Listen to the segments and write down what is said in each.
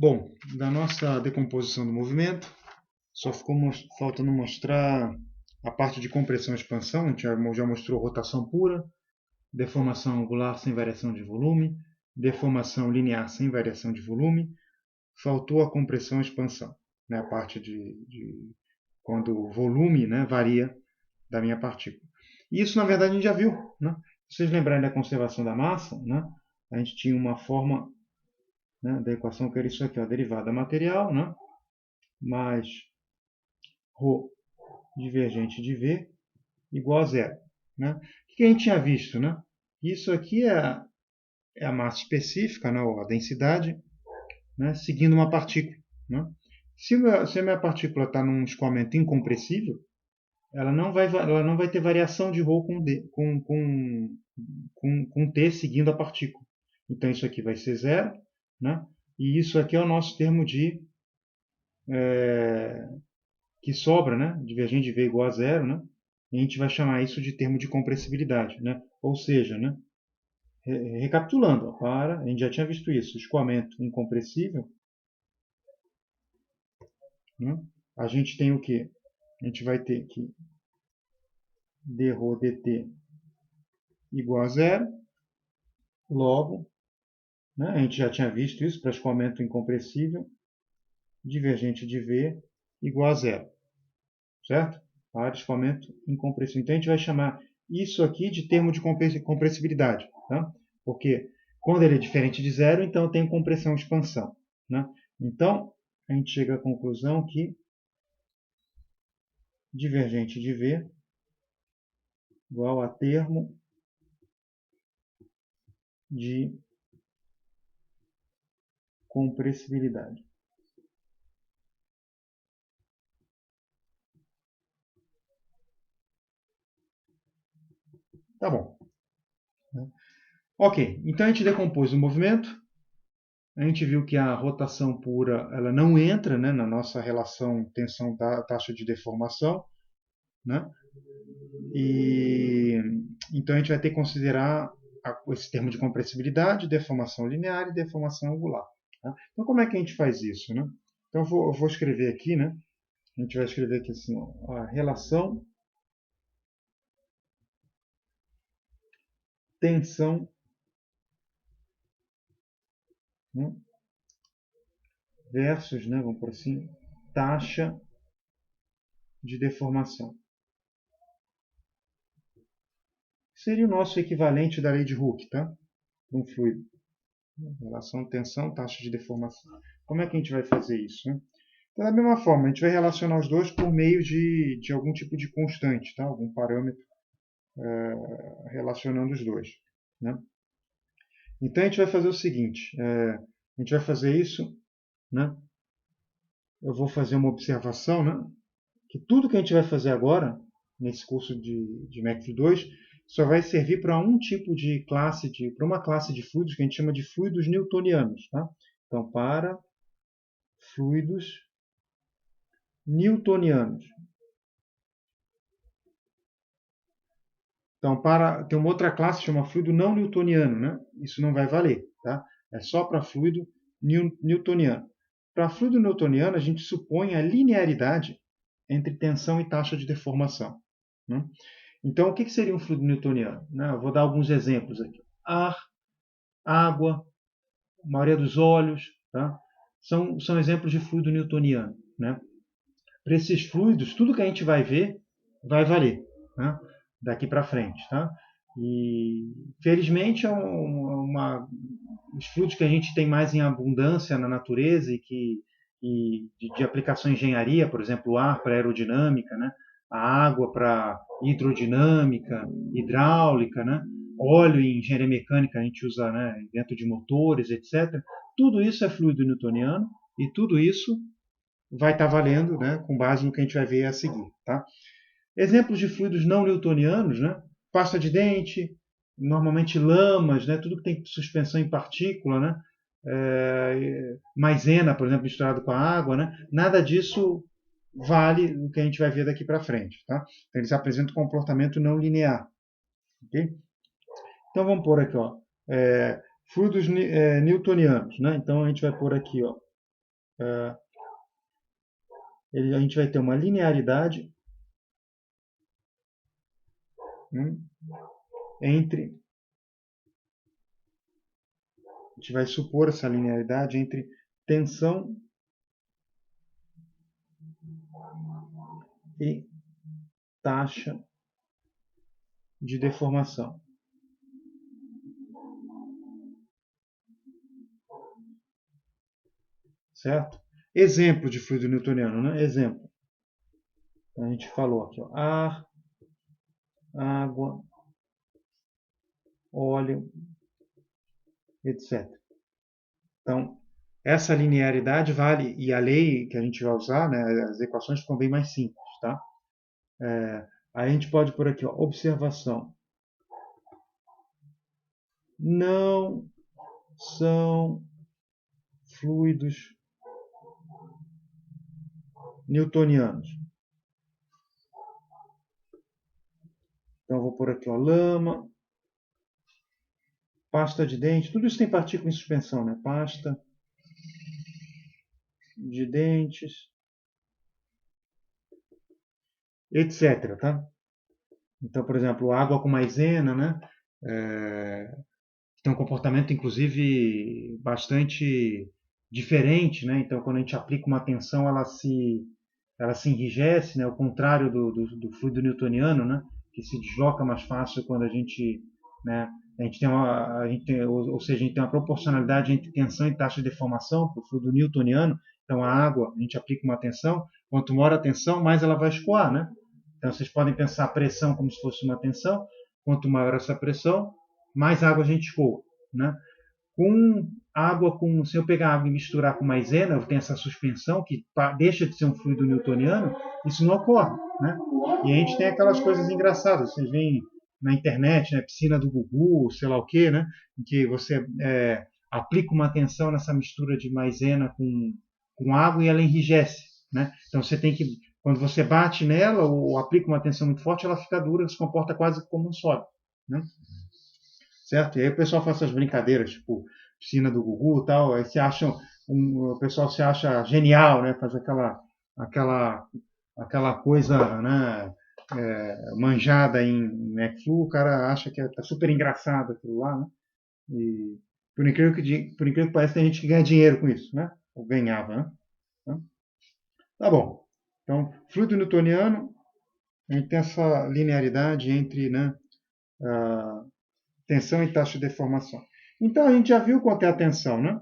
Bom, da nossa decomposição do movimento, só ficou faltando mostrar a parte de compressão e expansão. A gente já mostrou rotação pura, deformação angular sem variação de volume, deformação linear sem variação de volume. Faltou a compressão e expansão, né? A parte de quando o volume, né, varia da minha partícula. E isso, na verdade, a gente já viu. Né? Se vocês lembrarem da conservação da massa, né, a gente tinha uma forma, né, da equação que era isso aqui, a derivada material, né, mais ρ divergente de V igual a zero. Né? O que a gente tinha visto? Né? Isso aqui é a massa específica, né, ou a densidade, né, seguindo uma partícula. Né? Se a minha partícula está num escoamento incompressível, ela não vai ter variação de ρ com T seguindo a partícula. Então isso aqui vai ser zero, né? E isso aqui é o nosso termo de que sobra, né? Divergente de V igual a zero, né? E a gente vai chamar isso de termo de compressibilidade, né? Ou seja, né? Recapitulando, ó, a gente já tinha visto isso, escoamento incompressível, né? A gente tem o quê? A gente vai ter que dρ dt igual a zero, logo, né? A gente já tinha visto isso para escoamento incompressível, divergente de V igual a zero, certo? Para escoamento incompressível. Então a gente vai chamar isso aqui de termo de compressibilidade, tá? Porque quando ele é diferente de zero, então eu tenho compressão e expansão, né? Então a gente chega à conclusão que divergente de V igual a termo de compressibilidade. Tá bom. Ok, então a gente decompôs o movimento. A gente viu que a rotação pura ela não entra, né, na nossa relação tensão-taxa de deformação. Né? E então a gente vai ter que considerar esse termo de compressibilidade, deformação linear e deformação angular. Tá? Então como é que a gente faz isso? Né? Então eu vou escrever aqui, né? A gente vai escrever aqui assim, ó, a relação tensão, né, versus, né, vamos por assim, taxa de deformação. Seria o nosso equivalente da lei de Hooke, tá? Um fluido. Relação tensão, taxa de deformação. Como é que a gente vai fazer isso? Né? Então, da mesma forma, a gente vai relacionar os dois por meio de algum tipo de constante, tá? Algum parâmetro relacionando os dois. Né? Então, a gente vai fazer o seguinte, a gente vai fazer isso, né? Eu vou fazer uma observação, né? Que tudo que a gente vai fazer agora, nesse curso de MEC 2, só vai servir para um tipo de classe, para uma classe de fluidos que a gente chama de fluidos newtonianos. Tá? Então, para fluidos newtonianos. Então, tem uma outra classe que chama fluido não newtoniano, né? Isso não vai valer, tá? É só para fluido newtoniano. Para fluido newtoniano, a gente supõe a linearidade entre tensão e taxa de deformação. Né? Então, o que seria um fluido newtoniano? Eu vou dar alguns exemplos aqui. Ar, água, a maioria dos óleos, tá? São exemplos de fluido newtoniano. Né? Para esses fluidos, tudo que a gente vai ver vai valer, né? Daqui para frente. Tá? E, felizmente, os fluidos que a gente tem mais em abundância na natureza e de aplicação em engenharia, por exemplo, o ar para aerodinâmica, né? A água para hidrodinâmica, hidráulica, né? Óleo em engenharia mecânica a gente usa, né, dentro de motores, etc. Tudo isso é fluido newtoniano e tudo isso vai estar valendo, né, com base no que a gente vai ver a seguir. Tá? Exemplos de fluidos não newtonianos, né? Pasta de dente, normalmente lamas, né? Tudo que tem suspensão em partícula, né? Maisena, por exemplo, misturado com a água, né? Nada disso vale o que a gente vai ver daqui para frente. Tá? Então, eles apresentam um comportamento não linear. Okay? Então vamos pôr aqui, ó, fluidos newtonianos. Né? Então a gente vai pôr aqui, ó, a gente vai ter uma linearidade entre... A gente vai supor essa linearidade entre tensão e taxa de deformação. Certo? Exemplo de fluido newtoniano, né? Exemplo. A gente falou aqui, ó, ar, água, óleo, etc. Então, essa linearidade vale, e a lei que a gente vai usar, né, as equações ficam bem mais simples, tá? Aí a gente pode pôr aqui, ó, observação. Não são fluidos newtonianos. Então, eu vou pôr aqui, ó, lama, pasta de dente, tudo isso tem partícula em suspensão, né? Pasta de dentes, etc. Tá? Então, por exemplo, água com maisena, né? Tem um comportamento, inclusive, bastante diferente, né? Então, quando a gente aplica uma tensão, ela se enrijece, né? Ao contrário do fluido newtoniano, né? Que se desloca mais fácil quando a gente, né? Ou seja, a gente tem uma proporcionalidade entre tensão e taxa de deformação para o fluido newtoniano. Então, a água, a gente aplica uma tensão, quanto maior a tensão, mais ela vai escoar, né? Então, vocês podem pensar a pressão como se fosse uma tensão. Quanto maior essa pressão, mais água a gente escoa, né? Com água, se eu pegar água e misturar com maisena, eu tenho essa suspensão que deixa de ser um fluido newtoniano, isso não ocorre, né? E a gente tem aquelas coisas engraçadas, vocês veem na internet, né, piscina do Gugu, sei lá o quê, né, em que você aplica uma tensão nessa mistura de maisena com água e ela enrijece, né? Então você tem que, quando você bate nela ou aplica uma tensão muito forte, ela fica dura, se comporta quase como um sólido, né? Certo? E aí o pessoal faz essas brincadeiras, tipo piscina do Gugu e tal, aí o pessoal se acha genial, né? Faz aquela coisa, né? Manjada em Necflu, o cara acha que tá super engraçado aquilo lá, né? E por incrível que pareça, tem gente que ganha dinheiro com isso, né? Ou ganhava, né? Então, tá bom. Então, fluido newtoniano, a gente tem essa linearidade entre, né, tensão e taxa de deformação. Então, a gente já viu quanto é a tensão, né?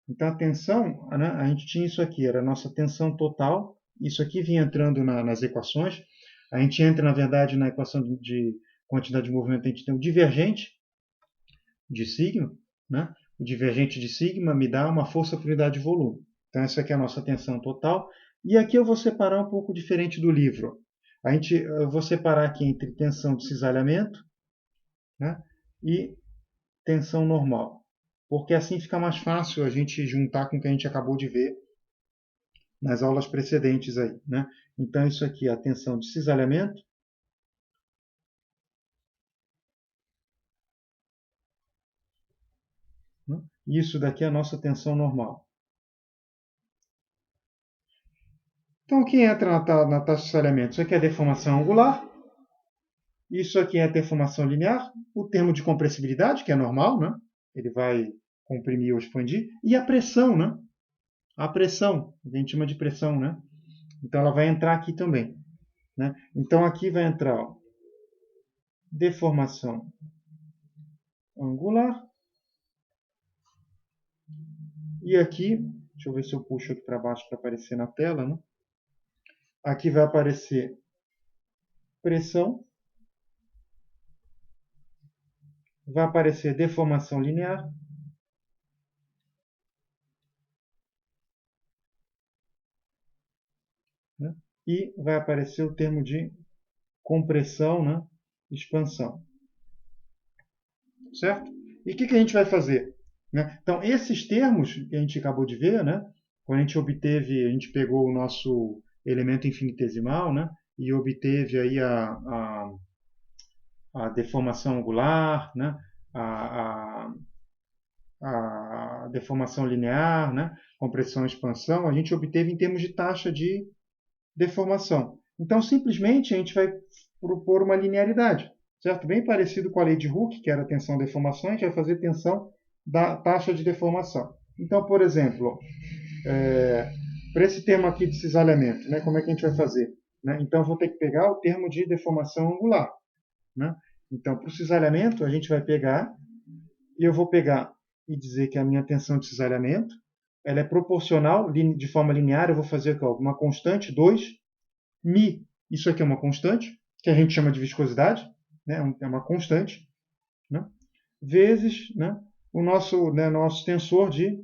Então, a tensão, né, a gente tinha isso aqui, era a nossa tensão total. Isso aqui vinha entrando nas equações. A gente entra, na verdade, na equação de quantidade de movimento, a gente tem o divergente de sigma, né? O divergente de sigma me dá uma força por unidade de volume. Então, essa aqui é a nossa tensão total. E aqui eu vou separar um pouco diferente do livro. Eu vou separar aqui entre tensão de cisalhamento, né, e tensão normal. Porque assim fica mais fácil a gente juntar com o que a gente acabou de ver nas aulas precedentes aí, né? Então, isso aqui é a tensão de cisalhamento. Né? E isso daqui é a nossa tensão normal. Então, o que entra na taxa de cisalhamento? Isso aqui é a deformação angular. Isso aqui é a deformação linear. O termo de compressibilidade, que é normal, né? Ele vai comprimir ou expandir. E a pressão, né? A pressão, a gente chama de pressão, né? Então, ela vai entrar aqui também. Né? Então, aqui vai entrar, ó, deformação angular. E aqui, deixa eu ver se eu puxo aqui para baixo para aparecer na tela, né? Aqui vai aparecer pressão. Vai aparecer deformação linear. Né? E vai aparecer o termo de compressão, né? Expansão. Certo? E o que a gente vai fazer? Né? Então, esses termos que a gente acabou de ver, né? Quando a gente pegou o nosso elemento infinitesimal, né? E obteve aí a deformação angular, né? a deformação linear, né? Compressão e expansão, a gente obteve em termos de taxa de deformação. Então, simplesmente, a gente vai propor uma linearidade, certo? Bem parecido com a lei de Hooke, que era tensão-deformação, a gente vai fazer tensão da taxa de deformação. Então, por exemplo, para esse termo aqui de cisalhamento, né, como é que a gente vai fazer? Né? Então, eu vou ter que pegar o termo de deformação angular. Né? Então, para o cisalhamento, a gente vai pegar, e eu vou pegar e dizer que a minha tensão de cisalhamento ela é proporcional, de forma linear, eu vou fazer aqui, ó, uma constante, 2, μ, isso aqui é uma constante, que a gente chama de viscosidade, né? É uma constante, né? Vezes, né, nosso tensor de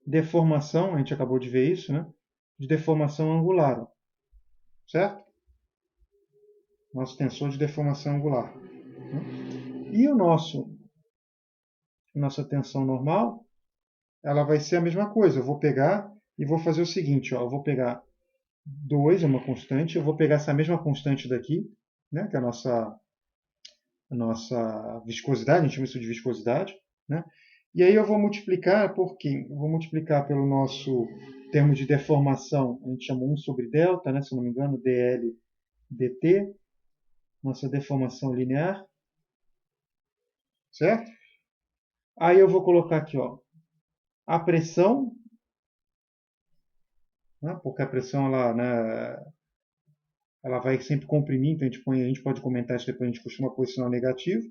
deformação, a gente acabou de ver isso, né, de deformação angular, certo? Nosso tensor de deformação angular. Né? E nossa tensão normal, ela vai ser a mesma coisa. Eu vou pegar e vou fazer o seguinte, ó, eu vou pegar 2, é uma constante, eu vou pegar essa mesma constante daqui, né, que é a nossa viscosidade, a gente chama isso de viscosidade, né? E aí eu vou multiplicar por quem? Eu vou multiplicar pelo nosso termo de deformação, a gente chama 1 sobre delta, né, se não me engano, dl dt, nossa deformação linear, certo? Aí eu vou colocar aqui, ó, a pressão, né, porque a pressão ela vai sempre comprimir, então a gente pode comentar isso depois, a gente costuma pôr sinal negativo.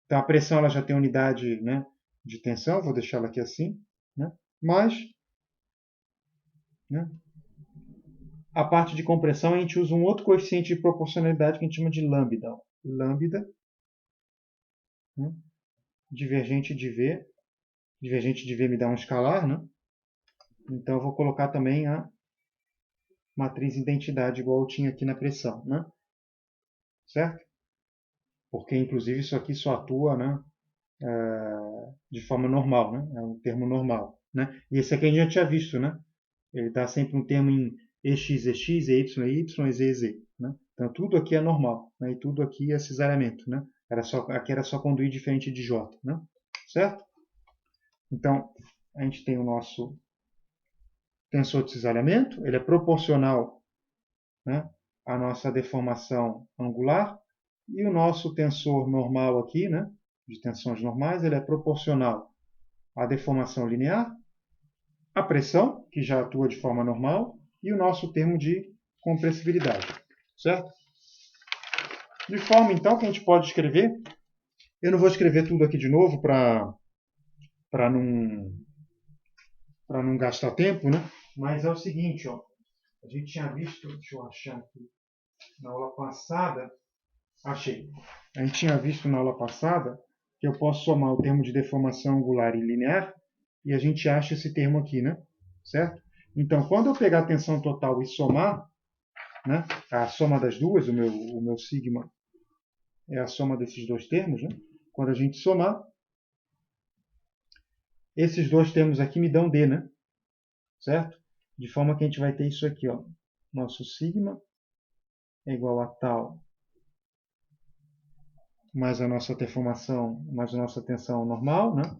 Então a pressão ela já tem unidade, né, de tensão, vou deixar ela aqui assim, né? Mas, né, a parte de compressão a gente usa um outro coeficiente de proporcionalidade que a gente chama de lambda. Lambda, né, divergente de V. Divergente de V me dá um escalar, né? Então eu vou colocar também a matriz identidade igual eu tinha aqui na pressão, né? Certo? Porque inclusive isso aqui só atua, né, de forma normal, né? É um termo normal, né? E esse aqui a gente já tinha visto, né? Ele dá sempre um termo em EX, EX, EY, EY, EZ, EZ, né? Então tudo aqui é normal, né? E tudo aqui é cisalhamento, né? Aqui era só conduir diferente de J, né? Certo? Então a gente tem o nosso tensor de cisalhamento, ele é proporcional, né, à nossa deformação angular, e o nosso tensor normal aqui, né, de tensões normais, ele é proporcional à deformação linear, à pressão, que já atua de forma normal, e o nosso termo de compressibilidade, certo? De forma, então, que a gente pode escrever, eu não vou escrever tudo aqui de novo para não gastar tempo, né? Mas é o seguinte, ó, a gente tinha visto, deixa eu achar aqui, na aula passada, achei. A gente tinha visto na aula passada que eu posso somar o termo de deformação angular e linear e a gente acha esse termo aqui, né? Certo? Então, quando eu pegar a tensão total e somar, né, a soma das duas, o meu sigma é a soma desses dois termos, né? Quando a gente somar, esses dois termos aqui me dão D, né? Certo? De forma que a gente vai ter isso aqui, ó. Nosso sigma é igual a tal mais a nossa deformação, mais a nossa tensão normal, né?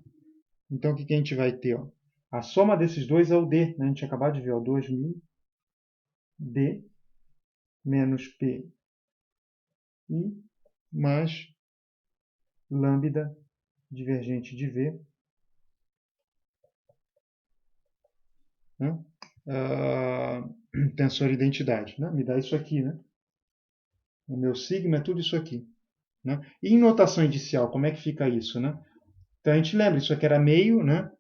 Então, o que a gente vai ter? Ó? A soma desses dois é o D, né? A gente acabou de ver, ó, 2.000 D menos P I mais lambda divergente de V, né? Tensor identidade, né? Me dá isso aqui, né? O meu sigma é tudo isso aqui, né? E em notação inicial, como é que fica isso, né? Então a gente lembra, isso aqui era meio, né?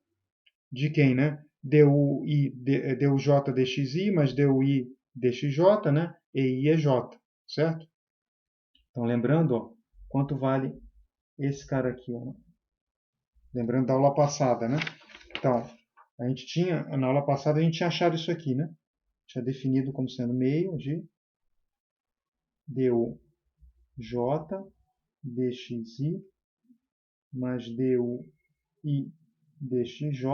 De quem, né? DUJ dxi mais DUI dxj, né? EI é J, certo? Então lembrando, ó, quanto vale esse cara aqui, ó. Lembrando da aula passada, né? Então, a gente tinha, na aula passada a gente tinha achado isso aqui, né? Tinha definido como sendo meio de DUJ dxi mais DUI dxj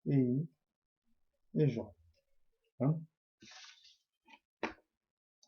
EI EJ. Tá?